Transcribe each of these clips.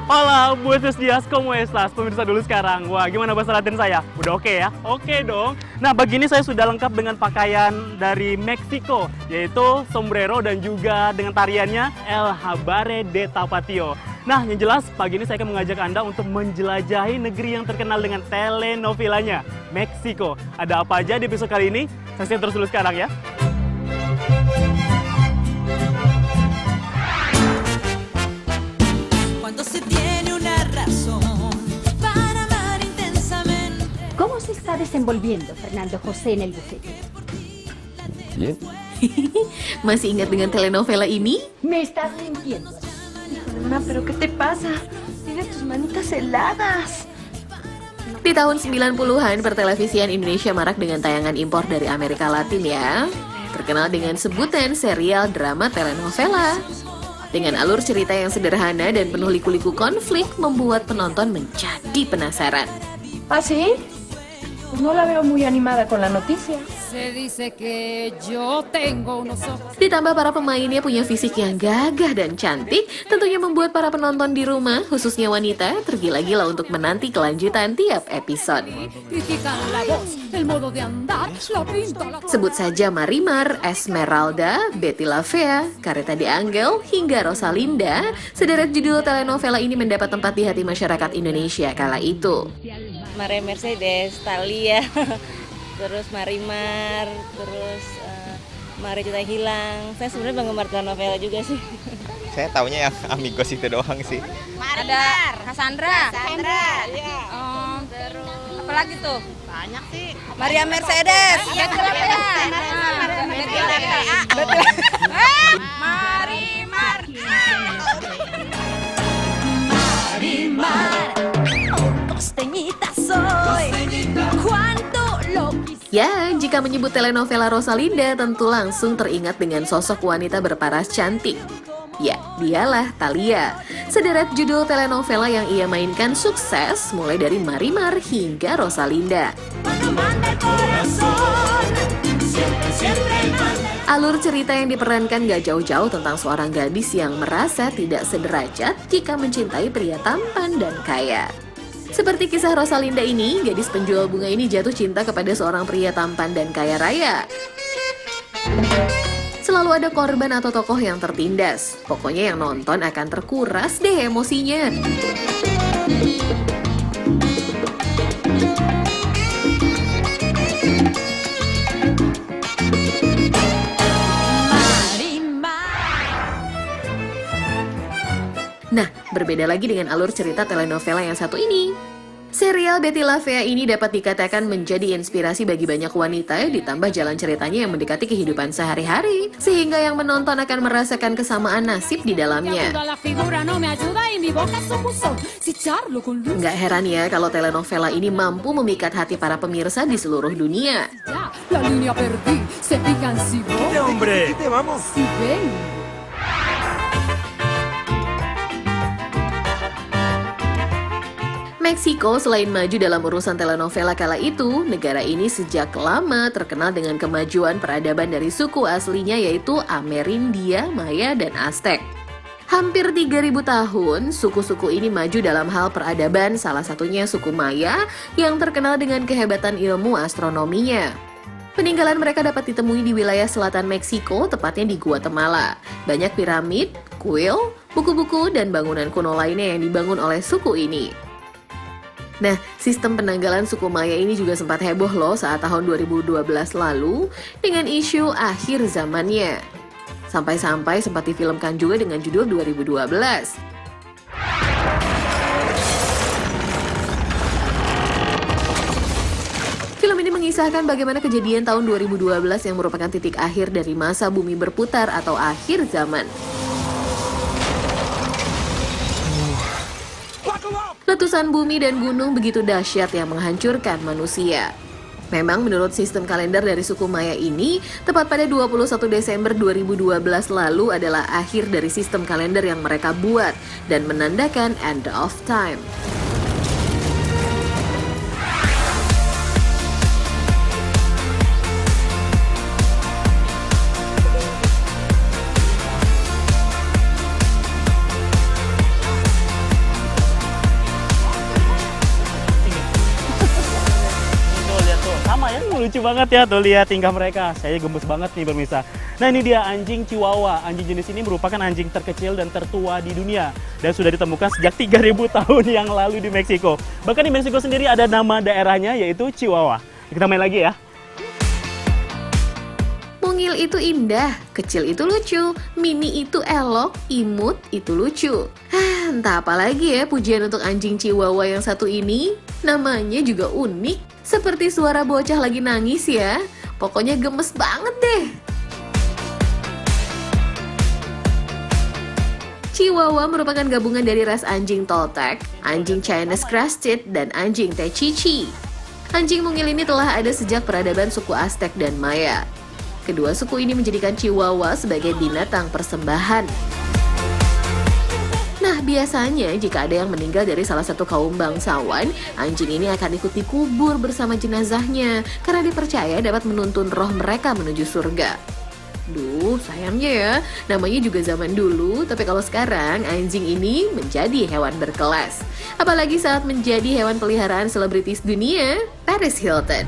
Hola, buenos días, ¿cómo estás? Pemirsa dulu sekarang. Wah, gimana bahasa Latin saya? Udah oke ya? Oke dong. Nah, begini saya sudah lengkap dengan pakaian dari Meksiko, yaitu sombrero dan juga dengan tariannya El Habare de Tapatio. Nah, yang jelas pagi ini saya akan mengajak Anda untuk menjelajahi negeri yang terkenal dengan telenovelanya, Meksiko. Ada apa aja di episode kali ini? Saksikan terus dulu sekarang ya. ¿Cómo se está desenvolviendo Fernando José en el bufete? Bien. Masih ingat dengan telenovela ini? Me estás mintiendo. Híjole, ma, ¿pero qué te pasa? Tienes tus manitas heladas. Di tahun 90-an, pertelevisian Indonesia marak dengan tayangan impor dari Amerika Latin ya. Terkenal dengan sebutan serial drama telenovela. Dengan alur cerita yang sederhana dan penuh liku-liku konflik, membuat penonton menjadi penasaran. ¿Ah, sí? Pues no la veo muy animada con la noticia. Se dice que yo tengo unos ojos. Ditambah para pemainnya punya fisik yang gagah dan cantik, tentunya membuat para penonton di rumah, khususnya wanita, tergila-gila untuk menanti kelanjutan tiap episode. Critican la voz, el modo de andar, la pinta, la... Sebut saja Marimar, Esmeralda, Betty La Fea, Carita de Angel, hingga Rosalinda, sederet judul telenovela ini mendapat tempat di hati masyarakat Indonesia kala itu. Maria Mercedes, Thalia, terus Marimar, terus Mari Kita Hilang. Saya sebenarnya penggemar telenovela juga sih. Saya taunya yang Amigos itu doang sih. Ada Cassandra, Iya. terus apalagi tuh? Banyak sih. Maria Mercedes, Betty La Fea. Marimar. Ya, jika menyebut telenovela Rosalinda, tentu langsung teringat dengan sosok wanita berparas cantik. Ya, dialah Thalia. Sederet judul telenovela yang ia mainkan sukses, mulai dari Marimar hingga Rosalinda. Alur cerita yang diperankan gak jauh-jauh tentang seorang gadis yang merasa tidak sederajat jika mencintai pria tampan dan kaya. Seperti kisah Rosalinda ini, gadis penjual bunga ini jatuh cinta kepada seorang pria tampan dan kaya raya. Selalu ada korban atau tokoh yang tertindas. Pokoknya yang nonton akan terkuras deh emosinya. Nah, berbeda lagi dengan alur cerita telenovela yang satu ini. Serial Betty La Fea ini dapat dikatakan menjadi inspirasi bagi banyak wanita, ditambah jalan ceritanya yang mendekati kehidupan sehari-hari, sehingga yang menonton akan merasakan kesamaan nasib di dalamnya. Nggak heran ya kalau telenovela ini mampu memikat hati para pemirsa di seluruh dunia. La línea perdí, se fijan si vos. Hombre. Si ven. Meksiko selain maju dalam urusan telenovela kala itu, negara ini sejak lama terkenal dengan kemajuan peradaban dari suku aslinya yaitu Amerindia, Maya, dan Aztec. Hampir 3.000 tahun, suku-suku ini maju dalam hal peradaban, salah satunya suku Maya yang terkenal dengan kehebatan ilmu astronominya. Peninggalan mereka dapat ditemui di wilayah selatan Meksiko, tepatnya di Guatemala. Banyak piramid, kuil, buku-buku, dan bangunan kuno lainnya yang dibangun oleh suku ini. Nah, sistem penanggalan suku Maya ini juga sempat heboh loh saat tahun 2012 lalu dengan isu akhir zamannya. Sampai-sampai sempat difilmkan juga dengan judul 2012. Film ini mengisahkan bagaimana kejadian tahun 2012 yang merupakan titik akhir dari masa bumi berputar atau akhir zaman. Letusan bumi dan gunung begitu dahsyat yang menghancurkan manusia. Memang menurut sistem kalender dari suku Maya ini, tepat pada 21 Desember 2012 lalu adalah akhir dari sistem kalender yang mereka buat dan menandakan end of time. Lucu banget ya, tuh lihat tingkah mereka. Saya gemes banget nih pemirsa. Nah ini dia anjing Chihuahua. Anjing jenis ini merupakan anjing terkecil dan tertua di dunia. Dan sudah ditemukan sejak 3.000 tahun yang lalu di Meksiko. Bahkan di Meksiko sendiri ada nama daerahnya yaitu Chihuahua. Kita main lagi ya. Mungil itu indah, kecil itu lucu, mini itu elok, imut itu lucu. Entah apa lagi ya pujian untuk anjing Chihuahua yang satu ini. Namanya juga unik, seperti suara bocah lagi nangis ya. Pokoknya gemes banget deh. Chihuahua merupakan gabungan dari ras anjing Toltec, anjing Chinese Crested, dan anjing Techichi. Anjing mungil ini telah ada sejak peradaban suku Aztec dan Maya. Kedua suku ini menjadikan Chihuahua sebagai binatang persembahan. Nah, biasanya jika ada yang meninggal dari salah satu kaum bangsawan, anjing ini akan ikut dikubur bersama jenazahnya karena dipercaya dapat menuntun roh mereka menuju surga. Duh, sayangnya ya, namanya juga zaman dulu, tapi kalau sekarang anjing ini menjadi hewan berkelas. Apalagi saat menjadi hewan peliharaan selebritis dunia, Paris Hilton.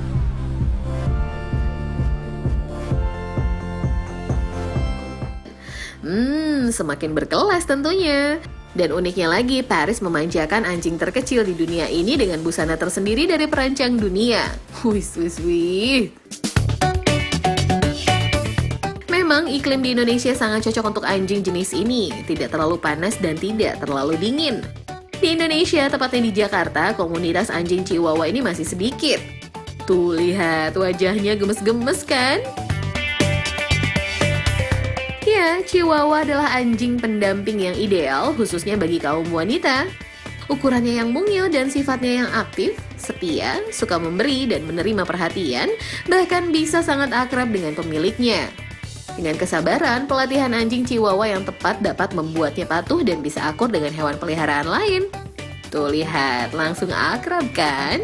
Semakin berkelas tentunya. Dan uniknya lagi, Paris memanjakan anjing terkecil di dunia ini dengan busana tersendiri dari perancang dunia. Wih. Memang iklim di Indonesia sangat cocok untuk anjing jenis ini. Tidak terlalu panas dan tidak terlalu dingin. Di Indonesia, tepatnya di Jakarta, komunitas anjing Chihuahua ini masih sedikit. Tuh lihat, wajahnya gemes-gemes kan? Ya, Chihuahua adalah anjing pendamping yang ideal, khususnya bagi kaum wanita. Ukurannya yang mungil dan sifatnya yang aktif, setia, suka memberi dan menerima perhatian, bahkan bisa sangat akrab dengan pemiliknya. Dengan kesabaran, pelatihan anjing Chihuahua yang tepat dapat membuatnya patuh dan bisa akur dengan hewan peliharaan lain. Tuh lihat, langsung akrab kan?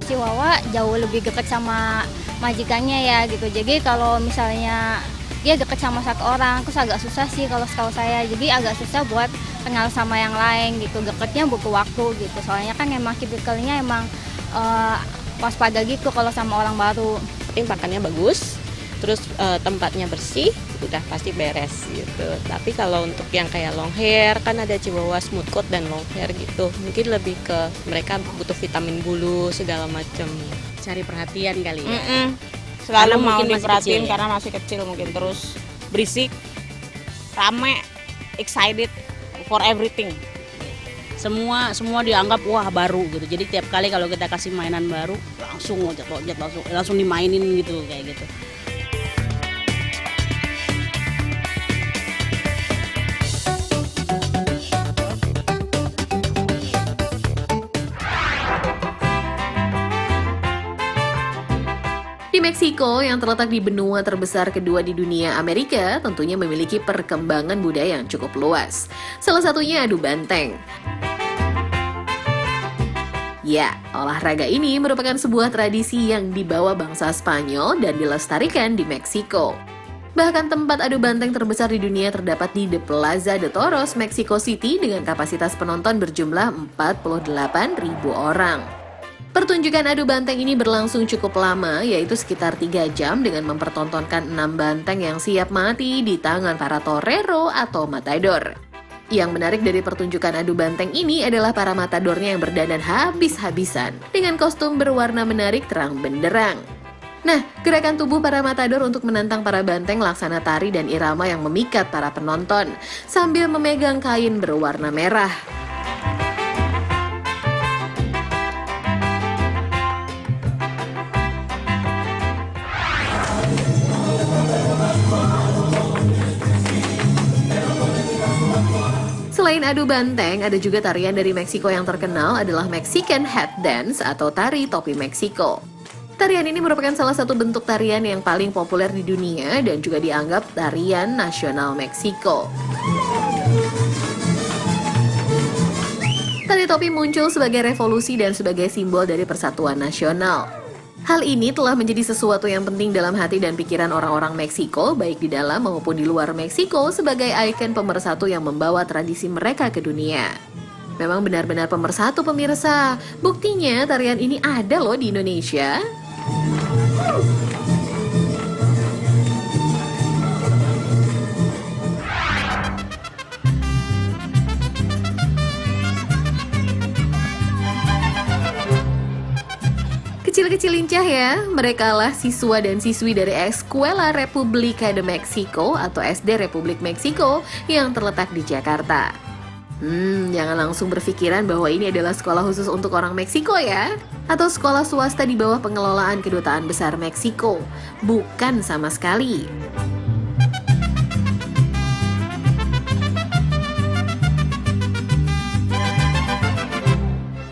Chihuahua jauh lebih dekat sama majikannya ya gitu. Jadi kalau misalnya dia dekat sama satu orang, terus agak susah sih kalau setahu saya. Jadi agak susah buat kenal sama yang lain gitu. Dekatnya butuh waktu gitu. Soalnya kan emang tipikalnya emang waspada gitu kalau sama orang baru. Pakannya bagus, terus tempatnya bersih, udah pasti beres gitu. Tapi kalau untuk yang kayak long hair, kan ada Chihuahua smooth coat dan long hair gitu. Mungkin lebih ke mereka butuh vitamin bulu segala macam. Cari perhatian kali ya. Selalu Karena mau mungkin masih diperhatiin kecil ya? karena masih kecil mungkin, terus berisik, rame, excited for everything. Semua dianggap wah baru gitu. Jadi tiap kali kalau kita kasih mainan baru langsung loncat langsung dimainin gitu kayak gitu. Di Meksiko, yang terletak di benua terbesar kedua di dunia Amerika, tentunya memiliki perkembangan budaya yang cukup luas. Salah satunya adu banteng. Ya, olahraga ini merupakan sebuah tradisi yang dibawa bangsa Spanyol dan dilestarikan di Meksiko. Bahkan tempat adu banteng terbesar di dunia terdapat di The Plaza de Toros, Mexico City dengan kapasitas penonton berjumlah 48.000 orang. Pertunjukan adu banteng ini berlangsung cukup lama, yaitu sekitar 3 jam dengan mempertontonkan 6 banteng yang siap mati di tangan para torero atau matador. Yang menarik dari pertunjukan adu banteng ini adalah para matadornya yang berdandan habis-habisan dengan kostum berwarna menarik terang benderang. Nah, gerakan tubuh para matador untuk menantang para banteng laksana tari dan irama yang memikat para penonton sambil memegang kain berwarna merah. Selain adu banteng, ada juga tarian dari Meksiko yang terkenal adalah Mexican Head Dance atau tari topi Meksiko. Tarian ini merupakan salah satu bentuk tarian yang paling populer di dunia dan juga dianggap tarian nasional Meksiko. Tari topi muncul sebagai revolusi dan sebagai simbol dari persatuan nasional. Hal ini telah menjadi sesuatu yang penting dalam hati dan pikiran orang-orang Meksiko, baik di dalam maupun di luar Meksiko, sebagai ikon pemersatu yang membawa tradisi mereka ke dunia. Memang benar-benar pemersatu pemirsa. Buktinya tarian ini ada loh di Indonesia. Kecil-kecil lincah ya, mereka lah siswa dan siswi dari Escuela República de México atau SD Republik Meksiko yang terletak di Jakarta. Jangan langsung berpikiran bahwa ini adalah sekolah khusus untuk orang Meksiko ya, atau sekolah swasta di bawah pengelolaan Kedutaan Besar Meksiko. Bukan sama sekali.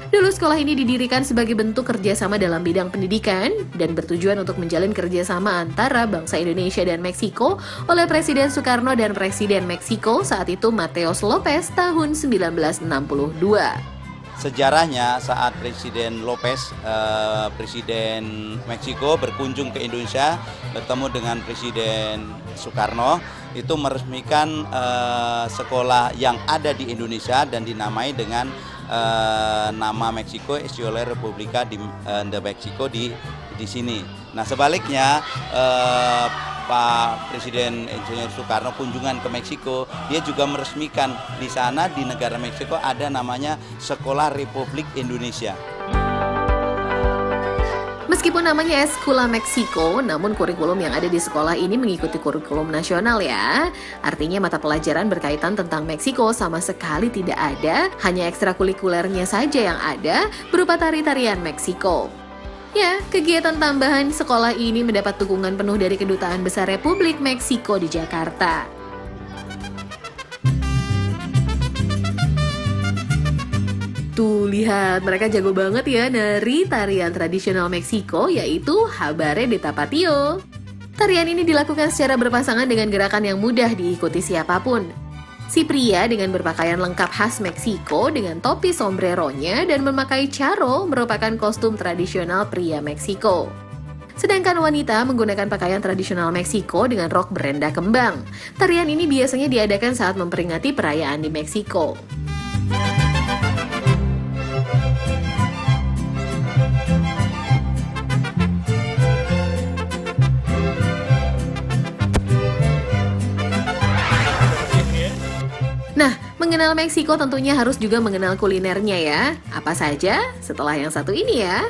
Dulu sekolah ini didirikan sebagai bentuk kerjasama dalam bidang pendidikan dan bertujuan untuk menjalin kerjasama antara bangsa Indonesia dan Meksiko oleh Presiden Soekarno dan Presiden Meksiko saat itu Mateos Lopez tahun 1962. Sejarahnya saat Presiden Lopez, Presiden Meksiko berkunjung ke Indonesia, bertemu dengan Presiden Soekarno, itu meresmikan sekolah yang ada di Indonesia dan dinamai dengan nama Meksiko, Escuela República de Mexico di sini. Nah sebaliknya Pak Presiden Insinyur Soekarno kunjungan ke Meksiko, dia juga meresmikan di sana di negara Meksiko ada namanya Sekolah Republik Indonesia. Meskipun namanya Escuela Meksiko, namun kurikulum yang ada di sekolah ini mengikuti kurikulum nasional ya. Artinya mata pelajaran berkaitan tentang Meksiko sama sekali tidak ada, hanya ekstrakurikulernya saja yang ada berupa tari-tarian Meksiko. Ya, kegiatan tambahan sekolah ini mendapat dukungan penuh dari Kedutaan Besar Republik Meksiko di Jakarta. Tuh, lihat, mereka jago banget ya nari tarian tradisional Meksiko, yaitu Habare de Tapatio. Tarian ini dilakukan secara berpasangan dengan gerakan yang mudah diikuti siapapun. Si pria dengan berpakaian lengkap khas Meksiko dengan topi sombreronya dan memakai charo merupakan kostum tradisional pria Meksiko. Sedangkan wanita menggunakan pakaian tradisional Meksiko dengan rok berenda kembang. Tarian ini biasanya diadakan saat memperingati perayaan di Meksiko. Nah, mengenal Meksiko tentunya harus juga mengenal kulinernya ya. Apa saja? Setelah yang satu ini ya.